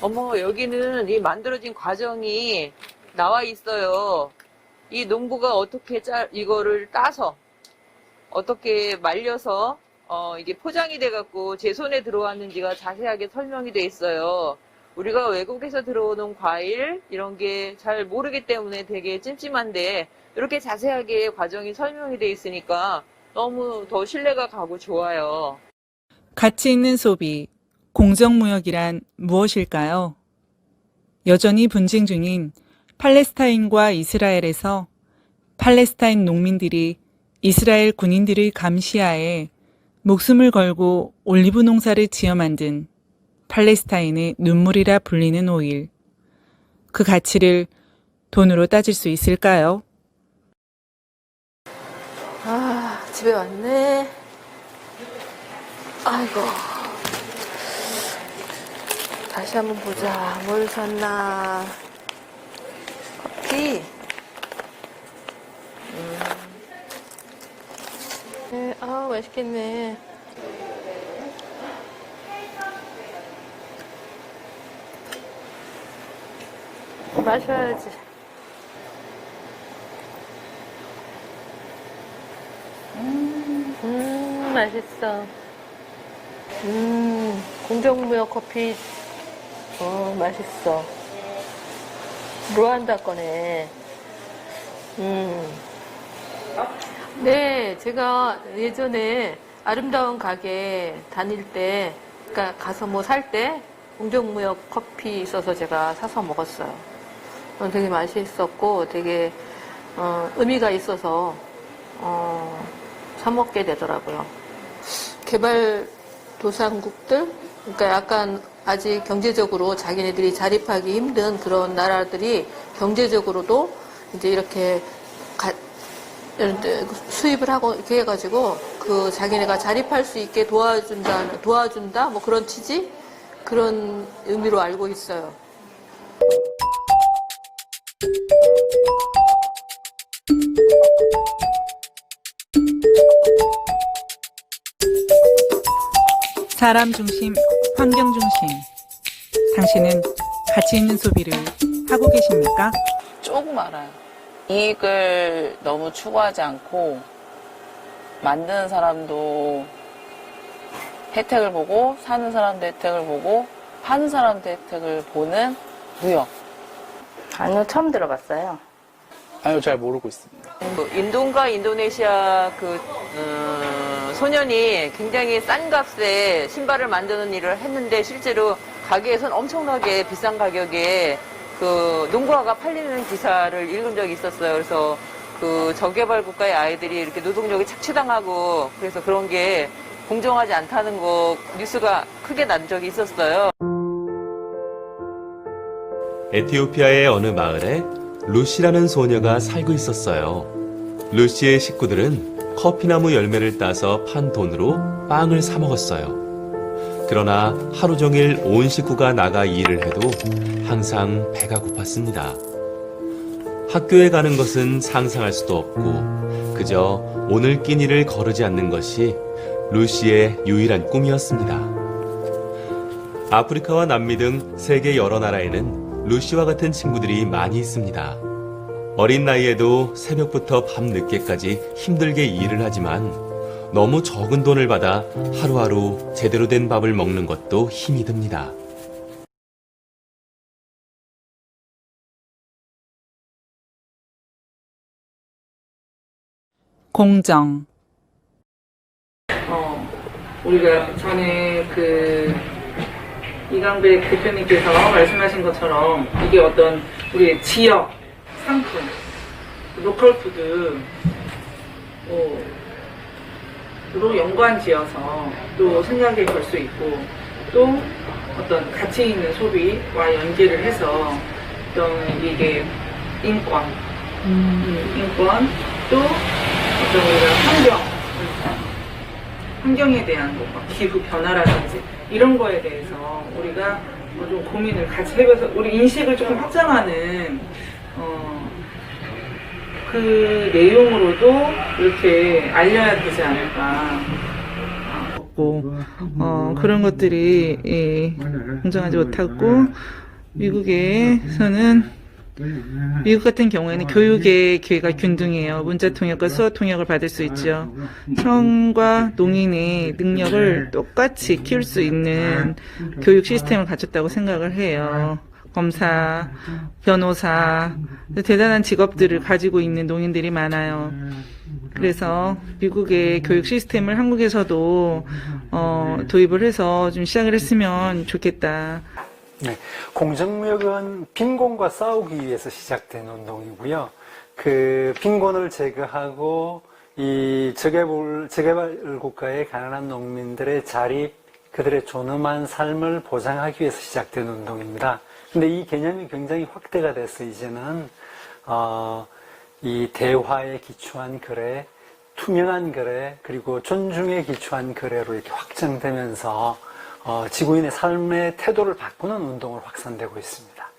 어머, 여기는 이 만들어진 과정이 나와 있어요. 이 농부가 어떻게 이거를 따서, 어떻게 말려서, 이게 포장이 돼갖고 제 손에 들어왔는지가 자세하게 설명이 돼 있어요. 우리가 외국에서 들어오는 과일, 이런 게 잘 모르기 때문에 되게 찜찜한데, 이렇게 자세하게 과정이 설명이 돼 있으니까 너무 더 신뢰가 가고 좋아요. 가치 있는 소비, 공정무역이란 무엇일까요? 여전히 분쟁 중인 팔레스타인과 이스라엘에서 팔레스타인 농민들이 이스라엘 군인들의 감시하에 목숨을 걸고 올리브 농사를 지어 만든 팔레스타인의 눈물이라 불리는 오일. 그 가치를 돈으로 따질 수 있을까요? 아, 집에 왔네. 아이고. 다시 한번 보자. 뭘 샀나. 커피. 네, 아, 맛있겠네. 마셔야지. 맛있어. 공정무역 커피. 맛있어. 루안다 거네. 네, 제가 예전에 아름다운 가게 다닐 때, 그러니까 가서 뭐 살 때, 공정무역 커피 있어서 제가 사서 먹었어요. 되게 맛있었고, 되게, 의미가 있어서, 사먹게 되더라고요. 개발도상국들? 그러니까 약간 아직 경제적으로 자기네들이 자립하기 힘든 그런 나라들이 경제적으로도 이제 이렇게 수입을 하고 이렇게 해가지고 그 자기네가 자립할 수 있게 도와준다 뭐 그런 취지? 그런 의미로 알고 있어요. 사람 중심, 환경 중심. 당신은 가치 있는 소비를 하고 계십니까? 조금 알아요. 이익을 너무 추구하지 않고 만드는 사람도 혜택을 보고 사는 사람도 혜택을 보고 파는 사람도 혜택을 보는 무역. 아니요, 처음 들어봤어요. 아니요, 잘 모르고 있습니다. 인도인가 인도네시아 소년이 굉장히 싼 값에 신발을 만드는 일을 했는데 실제로 가게에선 엄청나게 비싼 가격에 그 농구화가 팔리는 기사를 읽은 적이 있었어요. 그래서 그 저개발 국가의 아이들이 이렇게 노동력이 착취당하고 그래서 그런 게 공정하지 않다는 거 뉴스가 크게 난 적이 있었어요. 에티오피아의 어느 마을에 루시라는 소녀가 살고 있었어요. 루시의 식구들은 커피나무 열매를 따서 판 돈으로 빵을 사 먹었어요. 그러나 하루 종일 온 식구가 나가 일을 해도 항상 배가 고팠습니다. 학교에 가는 것은 상상할 수도 없고 그저 오늘 끼니를 거르지 않는 것이 루시의 유일한 꿈이었습니다. 아프리카와 남미 등 세계 여러 나라에는 루시와 같은 친구들이 많이 있습니다. 어린 나이에도 새벽부터 밤 늦게까지 힘들게 일을 하지만 너무 적은 돈을 받아 하루하루 제대로 된 밥을 먹는 것도 힘이 듭니다. 공정. 우리가 전에 이강백 대표님께서 말씀하신 것처럼 이게 어떤 우리의 지역 상품, 로컬 푸드 로 연관지어서 또 생각해 볼 수 있고 또 어떤 가치 있는 소비와 연계를 해서 어떤 이게 인권, 인권 또 어떤 우리가 환경에 대한 뭐 기후 변화라든지 이런 거에 대해서 우리가 좀 고민을 같이 해봐서 우리 인식을 조금 확장하는 그 내용으로도 이렇게 알려야 되지 않을까. 그런 것들이 공정하지 못하고 미국에서는 미국 같은 경우에는 교육의 기회가 균등해요. 문자 통역과 수어 통역을 받을 수 있죠. 성과 농인의 능력을 똑같이 키울 수 있는 교육 시스템을 갖췄다고 생각을 해요. 검사, 변호사, 대단한 직업들을 가지고 있는 농인들이 많아요. 그래서 미국의 교육 시스템을 한국에서도 도입을 해서 좀 시작을 했으면 좋겠다. 네, 공정무역은 빈곤과 싸우기 위해서 시작된 운동이고요. 그 빈곤을 제거하고 이 저개발 국가의 가난한 농민들의 자립, 그들의 존엄한 삶을 보장하기 위해서 시작된 운동입니다. 근데 이 개념이 굉장히 확대가 돼서 이제는 이 대화에 기초한 거래, 투명한 거래, 그리고 존중에 기초한 거래로 이렇게 확장되면서 지구인의 삶의 태도를 바꾸는 운동으로 확산되고 있습니다.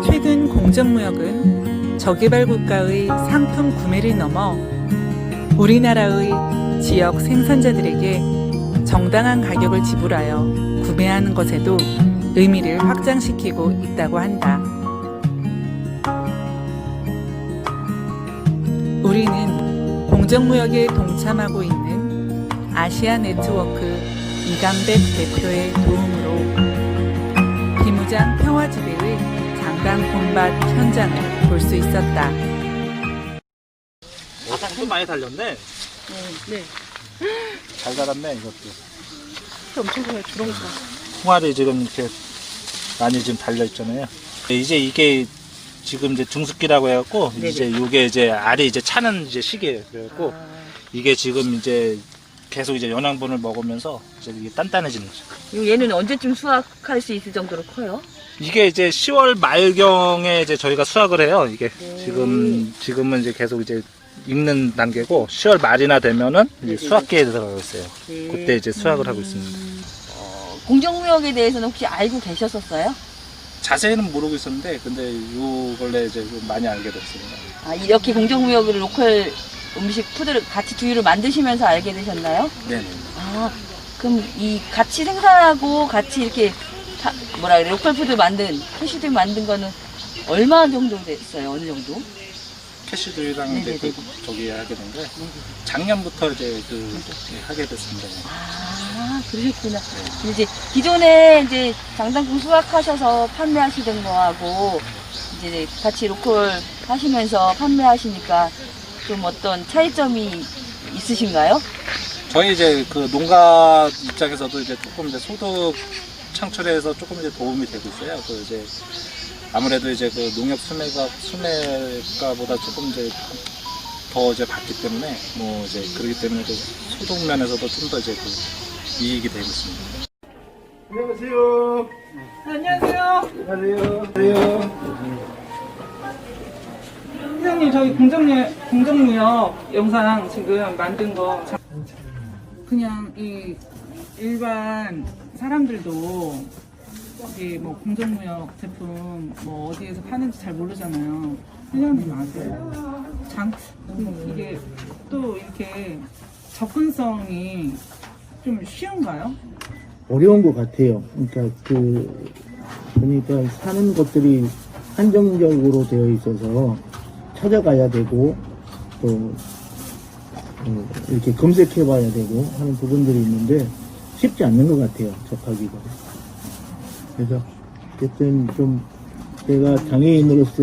최근 공정무역은 저개발 국가의 상품 구매를 넘어 우리나라의 지역 생산자들에게 정당한 가격을 지불하여 구매하는 것에도 의미를 확장시키고 있다고 한다. 우리는 공정무역에 동참하고 있는 아시아 네트워크 이강백 대표의 도움으로 비무장 평화지대의 장강 본밭 현장을 볼 수 있었다. 또 많이 달렸네. 네. 잘 달았네, 이것도. 엄청 좋아요, 주렁주렁. 통알이 지금 이렇게 많이 지금 달려 있잖아요. 이제 이게 지금 이제 중숙기라고 해갖고, 네네. 이제 요게 이제 알이 이제 차는 이제 시기예요. 그래갖고, 이게 지금 이제 계속 이제 영양분을 먹으면서 이제 이게 단단해지는 거죠. 얘는 언제쯤 수확할 수 있을 정도로 커요? 이게 이제 10월 말경에 이제 저희가 수확을 해요. 이게 지금은 이제 계속 이제 익는 단계고 10월 말이나 되면은 이제 수확기에 들어가고 있어요. 그때 이제 수확을 하고 있습니다. 공정무역에 대해서는 혹시 알고 계셨었어요? 자세히는 모르고 있었는데 근데 요 근래 이제 좀 많이 알게 됐습니다. 아, 이렇게 공정무역을 로컬 음식 푸드를 같이 두유를 만드시면서 알게 되셨나요? 네네. 아, 그럼 이 같이 생산하고 같이 이렇게 뭐라 그래, 로컬 푸드 만든, 캐시드 만든 거는 얼마 정도 됐어요? 어느 정도? 캐시드랑 이제 네네네. 저기 하게 된 게 작년부터 이제 하게 됐습니다. 아, 그러셨구나. 이제 기존에 이제 장단품 수확하셔서 판매하시던 거하고 이제 같이 로컬 하시면서 판매하시니까 좀 어떤 차이점이 있으신가요? 저희 이제 그 농가 입장에서도 이제 조금 이제 소득 창출에서 조금 이제 도움이 되고 있어요. 그 이제 아무래도 이제 그 농협 수매가보다 조금 이제 더 이제 받기 때문에 뭐 이제 그렇기 때문에 그 소득 면에서도 좀 더 이제 그 이익이 되고 있습니다. 안녕하세요. 안녕하세요. 안녕하세요. 회장님, 저희 공정무역 영상 지금 만든 거 그냥 이 일반 사람들도 이 뭐 공정무역 제품 뭐 어디에서 파는지 잘 모르잖아요. 회장님 아세요? 이게 또 이렇게 접근성이 좀 쉬운가요? 어려운 것 같아요. 그러니까 보니까 사는 것들이 한정적으로 되어 있어서 찾아가야 되고 또 이렇게 검색해봐야 되고 하는 부분들이 있는데 쉽지 않는 것 같아요. 접하기가. 그래서 어쨌든 좀 제가 장애인으로서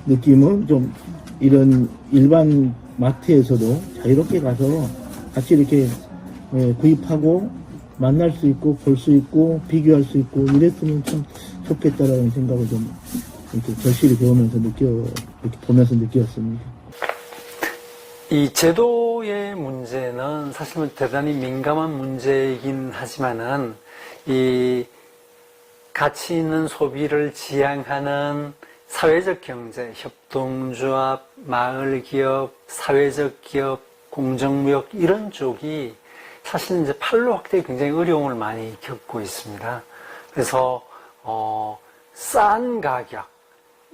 느낌은 좀 이런 일반 마트에서도 자유롭게 가서 같이 이렇게 구입하고 만날 수 있고 볼 수 있고 비교할 수 있고 이랬으면 참 좋겠다라는 생각을 좀 이렇게 절실히 배우면서 이렇게 보면서 느꼈습니다. 이 제도의 문제는 사실은 대단히 민감한 문제이긴 하지만은 이 가치 있는 소비를 지향하는 사회적 경제, 협동조합, 마을기업, 사회적 기업, 공정무역 이런 쪽이 사실 이제 판로 확대에 굉장히 어려움을 많이 겪고 있습니다. 그래서 싼 가격,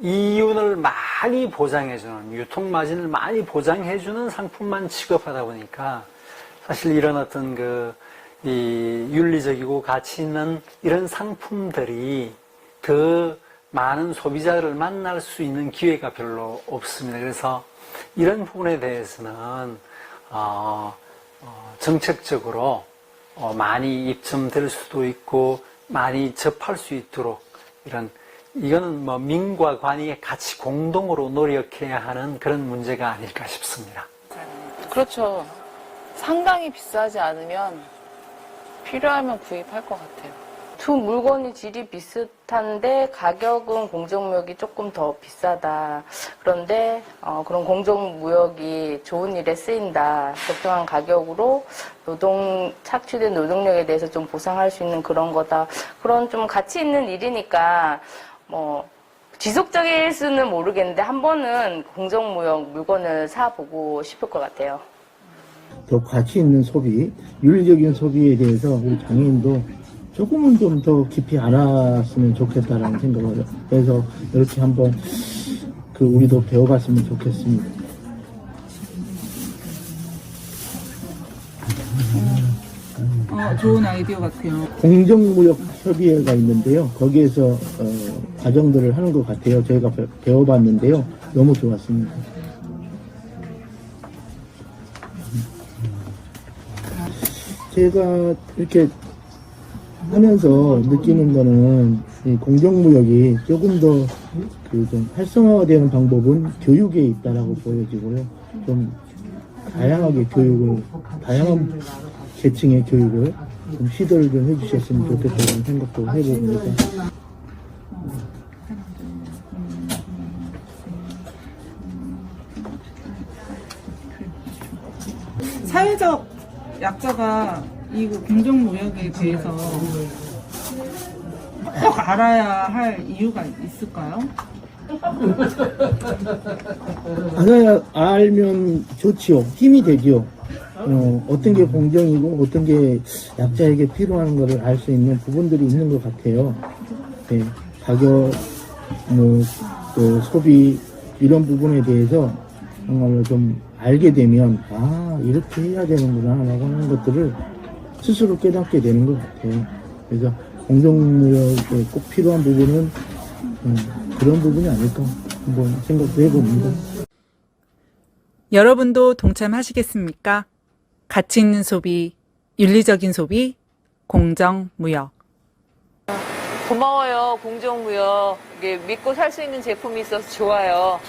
이윤을 많이 보장해주는, 유통마진을 많이 보장해주는 상품만 취급하다 보니까 사실 이런 어떤 이 윤리적이고 가치 있는 이런 상품들이 더 많은 소비자를 만날 수 있는 기회가 별로 없습니다. 그래서 이런 부분에 대해서는 정책적으로 많이 입점될 수도 있고 많이 접할 수 있도록 이거는 뭐 민과 관이 같이 공동으로 노력해야 하는 그런 문제가 아닐까 싶습니다. 그렇죠. 상당히 비싸지 않으면 필요하면 구입할 것 같아요. 두 물건이 질이 비슷한데 가격은 공정무역이 조금 더 비싸다. 그런데 그런 공정무역이 좋은 일에 쓰인다. 적정한 가격으로 착취된 노동력에 대해서 좀 보상할 수 있는 그런 거다. 그런 좀 가치 있는 일이니까 지속적일 수는 모르겠는데 한 번은 공정무역 물건을 사보고 싶을 것 같아요. 더 가치 있는 소비, 윤리적인 소비에 대해서 우리 장애인도 조금은 좀 더 깊이 알았으면 좋겠다라는 생각을 해서 이렇게 한번 우리도 배워봤으면 좋겠습니다. 좋은 아이디어 같아요. 공정무역협의회가 있는데요. 거기에서 과정들을 하는 것 같아요. 저희가 배워봤는데요. 너무 좋았습니다. 제가 이렇게 하면서 느끼는 거는 이 공정무역이 조금 더 좀 활성화되는 방법은 교육에 있다라고 보여지고요. 좀 다양하게 다양한 계층의 교육을 좀 시도를 좀 해주셨으면 좋겠다는 생각도 해봅니다. 사회적 약자가 이 공정무역에 대해서 꼭 알아야 할 이유가 있을까요? 알면 좋지요. 힘이 되지요. 어떤 게 공정이고 어떤 게 약자에게 필요한 것을 알 수 있는 부분들이 있는 것 같아요. 네, 가격, 또 소비 이런 부분에 대해서 정말로 좀 알게 되면 이렇게 해야 되는구나 라고 하는 것들을 스스로 깨닫게 되는 것 같아요. 그래서 공정무역에 꼭 필요한 부분은 그런 부분이 아닐까 한번 생각도 해봅니다. 여러분도 동참하시겠습니까? 가치 있는 소비, 윤리적인 소비, 공정무역. 고마워요, 공정무역. 이게 믿고 살 수 있는 제품이 있어서 좋아요.